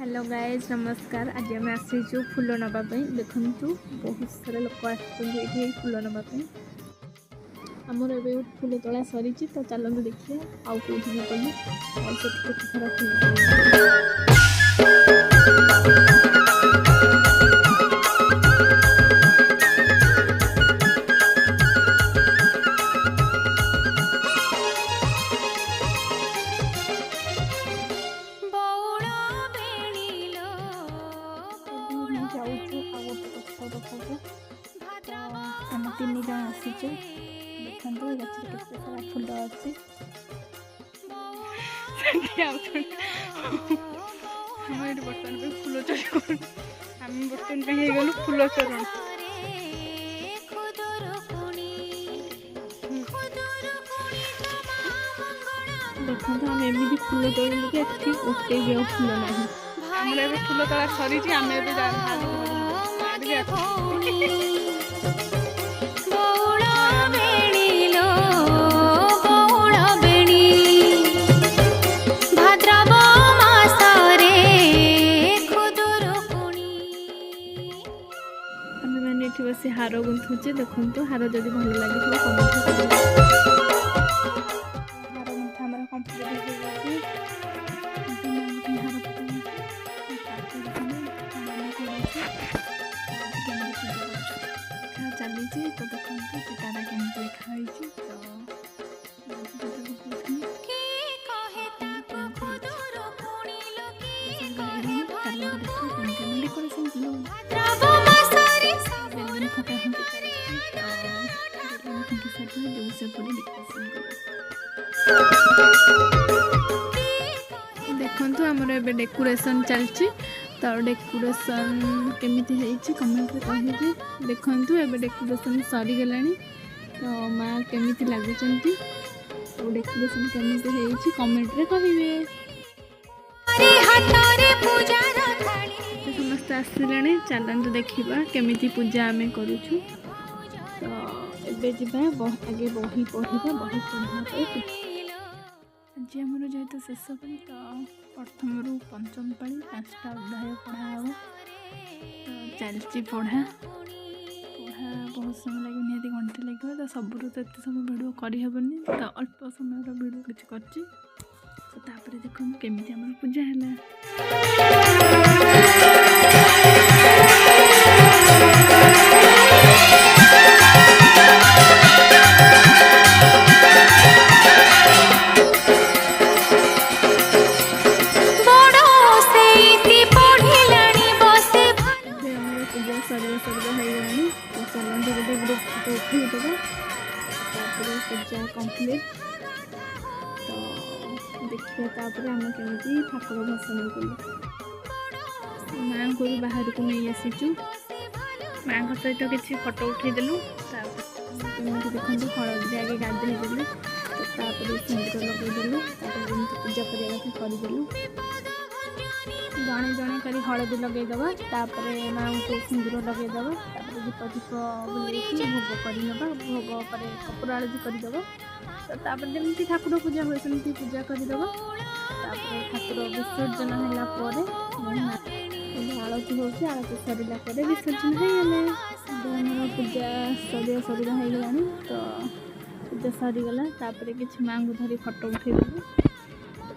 Hello guys नमस्कार। आज आम आसीचु फूल नापी देखु बहुत सारा लोक आए फूल नापी आमर ए फूल तोड़ा सरी तो चलते देखिए आउ कौटी गलु सारा फूल आम तीन जन आसीचु देखते गचर केते सारा फूल अच्छी बर्तमान फूल चोरी आम बर्तमान गलु फूल चोरण देखते आम एमती फूल तोड़ू कि उठे भी फूल ना आम फूल तोड़ा सरी आम बस हार गुंथुचे देखो हार जदि भल लगे हार गुंथा आम कम्प्लीट चली तो देखो पिटाटा केमती लिखाई देखु आमर ए डेकोरेशन चलती तो डेकोरेशन केमिति है कमेंट कहिए देखु ए डेकोरेशन सरी गला तो माँ केमिति लगुच तो डेकोरेशन केमिति है कमेंट रे कहिए समस्त आसिले चलते देखा केमिति पूजा आम करुचु तो एबे जीवा आगे बही पढ़ा बही पढ़ा आज आमर जेहेतु शेष पाली तो प्रथम रु पंचम पाली 5टा अध्याय पढ़ा हो तो चलती पढ़ा बहुत समय लगे निहाती घंटे लगे तो सबुरु तो एत समय भिडियो करहबनी तो अल्प समय भिडियो किसी कर तापर देखो केमिति आमर पूजा है पूजा कंप्लीट तो देखिए तापर आम केमी ठाकुर भसन कलु माँ को बाहर को नहीं आसीचु माँ सहित किसी फोटो उठेदेलु देखो हलदी आगे गाधेदेलु तो सिंदूर लगेदेलु पूजा करदेलु जड़े जड़े कर हलदी लगेदबा तापर माँ को सिंदूर लगेदबा दीप दीप बुले भोग करवा भोग पर कपूर आलती करदेव तो तापर जमी ठाकुर पूजा हुए सेमती पूजा करदेव ठाकुर विसर्जन है आलती हो आलती सरला विसर्जन हो पूजा सरिया सरिया हो तो पूजा सरीगला किसी माँ को धरी फोटो उठेदेलु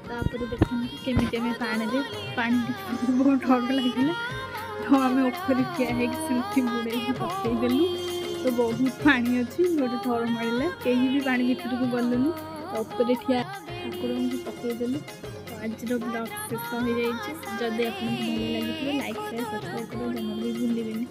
तापर देखते केमी आम पानी बहुत डर लगे तो आम ऊपर ठिया होती बुड़े पकईदेलु तो बहुत पानी अच्छी गोटे थर मारे कहीं भी पानी भर को गलुनि तो ऊपर ठिया ठाकुर पकईदेलु तो आज ब्लॉग शेष हो जाए जदि आपको भल लगे लाइक शेयर सब्सक्राइब कर जमा भी भूलें।